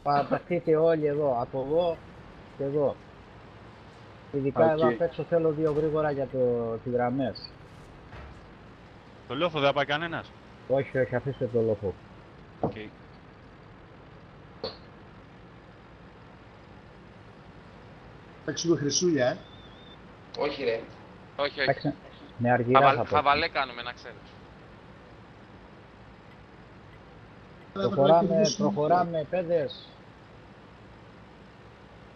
παραταχθείτε όλοι εδώ, από εδώ και εδώ. Ειδικά εδώ απ' έξω θέλω δύο γρήγορα για τις γραμμές. Το λόφο δεν θα πάει κανένας? Όχι, όχι, αφήστε το λόφο. Okay. Παίξουμε χρυσούλια, Όχι ρε. Όχι, όχι. Παίξε... Με αργυρά θα Χαβαλέ κάνουμε, να ξέρεις. Προχωράμε, παιδες.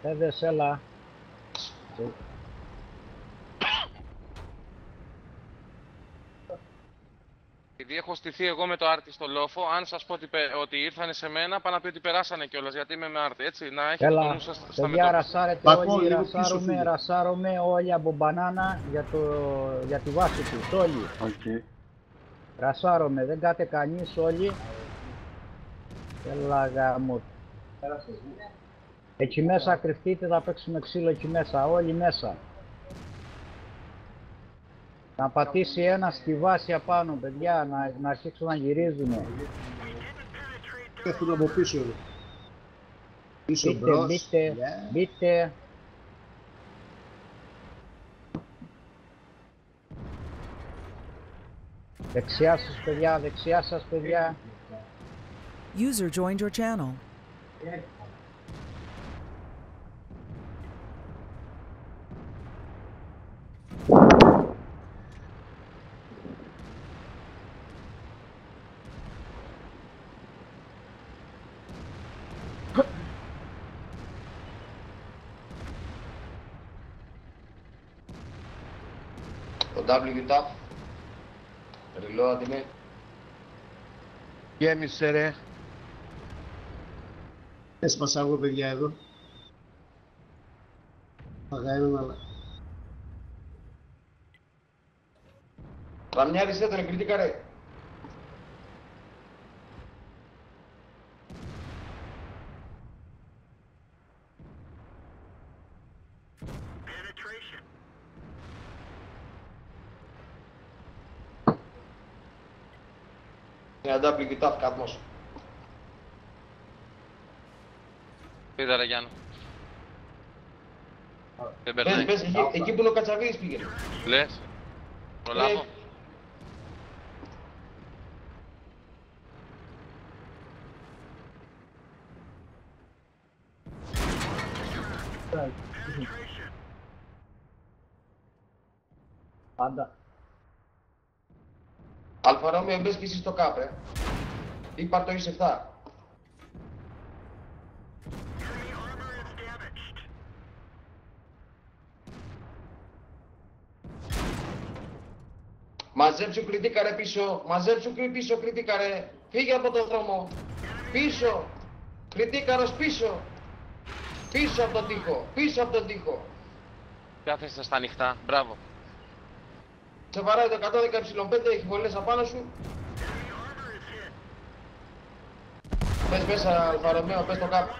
Παιδες, έλα. Επειδή έχω στηθεί εγώ με το άρτη στο λόφο, αν σας πω ότι ήρθανε σε μένα, πάνε να πει ότι περάσανε κιόλας, γιατί είμαι με άρτη, έτσι, να έχετε το νου σας στα παιδιά, μετώπιση. ρασάρετε όλοι, ρασάρουμε όλοι από μπανάνα για τη βάση τους, όλοι. Okay. Ρασάρουμε, δεν κάτε κανείς όλοι. Έλα γάμο. Εκεί μέσα κρυφτείτε, θα παίξουμε ξύλο εκεί μέσα, όλοι μέσα. Να πατήσει ένα στη βάση απάνω, παιδιά, να αρχίσουν να γυρίζουμε. Έχουν από πίσω. Πίσω μπρος. Μπείτε. Δεξιά σας παιδιά, User joined your channel. Το W-Tap. Reload είναι. Γέμισε ρε. Έσπασα εγώ παιδιά εδώ. Παγά έναν αλλά. Ραμιάρισε τον εκριτήκα ρε. Μια W-Tap κάτμος. Πείτε ρε Γιάννο. Δεν περνάει. Πες, εκεί που είναι ο Κατσαβίδης πήγαινε. Λες. Προλάβω. Πάντα. Αλφα Ρώμιο μπες και εσύ στο κάπ, ή πάρ' το εις 7. Μαζέψου κριτήκα ρε πίσω, μαζέψου πίσω κριτήκα ρε. Φύγε από τον δρόμο. Πίσω. Κριτήκαρος πίσω. Πίσω από τον τοίχο, πίσω από τον τοίχο. Κάθεστε στα ανοιχτά, μπράβο. Σε βαράει το 110 έχει βολές απάνω σου. Πες μέσα Αλφα Ρωμαίο, πες το κάπου.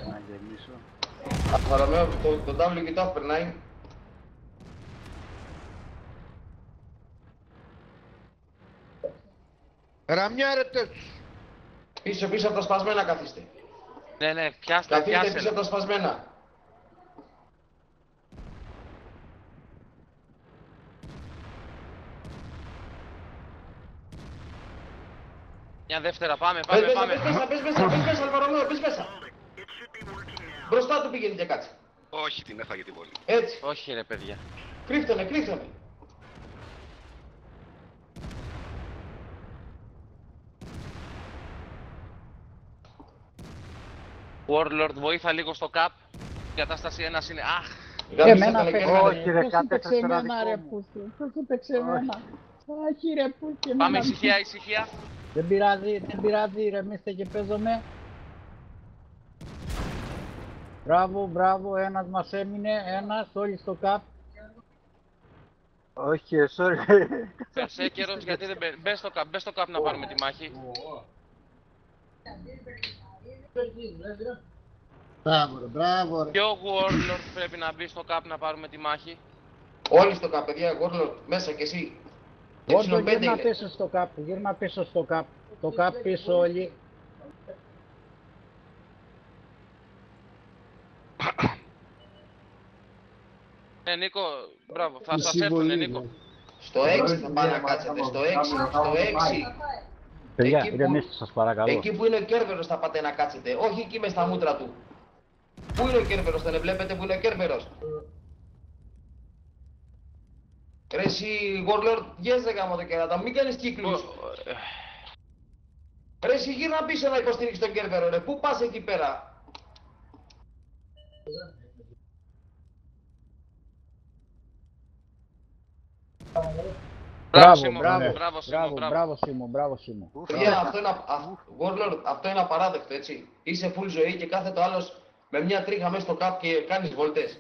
Να γεμίσω. Αλφα Ρωμαίο, το W-Tap περνάει. Ραμιάρετε. Πίσω από τα σπασμένα καθίστε. Ναι, πιάστε, Καθίστε πίσω από τα σπασμένα. Μια δεύτερα, πάμε. Πες μέσα, Αλφα Ρωμαίο, πες μέσα. Μπροστά του πήγαινε και κάτσε. Όχι, την έφαγε τη βολή. Έτσι. Όχι ρε παιδιά. Κρύφτονε. Warlord, βοήθα λίγο στο cap. Η κατάσταση ένας είναι. Αχ! Εμένα όχι ρε, κάτε εμένα ρε πούση. Πώς έπαιξε εμένα. Όχι ρε πούση. Πάμε ησυχία. Δεν πειράζει, ρεμίστε και παίζομαι. Μπράβο, ένας μας έμεινε, όλοι στο καπ. Όχι, sorry. Περσέκερος, γιατί δεν μπες στο καπ να πάρουμε τη μάχη. Μπράβο ρε. Ποιο Warlord πρέπει να μπει στο καπ να πάρουμε τη μάχη. Όλοι στο καπ, παιδιά, Warlord, μέσα κι εσύ. Όρτο, Ε5 γύρνα είναι. πίσω στο καπ, γύρνα πίσω στο καπ. Το καπ πίσω όλοι. Νίκο, μπράβο, θα Η σας συμβολή, έρθουνε, Νίκο. ναι. Στο 6 θα πάνε να κάτσετε, στο 6, στο 6. Παιδιά, Εκεί που- ηρεμήστε σας παρακαλώ. Εκεί που είναι ο Κέρβερος θα πάτε να κάτσετε, όχι εκεί μες στα μούτρα του. Πού είναι ο Κέρβερος, δεν βλέπετε που είναι ο Κέρβερος. Ρε εσύ Warlord, γες ρε γάμο το κεράτα, μην κάνεις κύκλους. Ρε εσύ γύρνα πίσω να υποστηρίξεις τον Κέρβερο ρε, πού πας εκεί πέρα. Μπράβο, Σίμω, μπράβο, μπράβο, Σίμω, μπράβο, μπράβο. μπράβο Σίμω, μπράβο Σίμω. Παιδιά, Warlord, αυτό είναι απαράδεκτο έτσι. Είσαι full ζωή και κάθεται ο άλλος με μια τρίχα μέσα στο καπ και κάνεις βόλτες.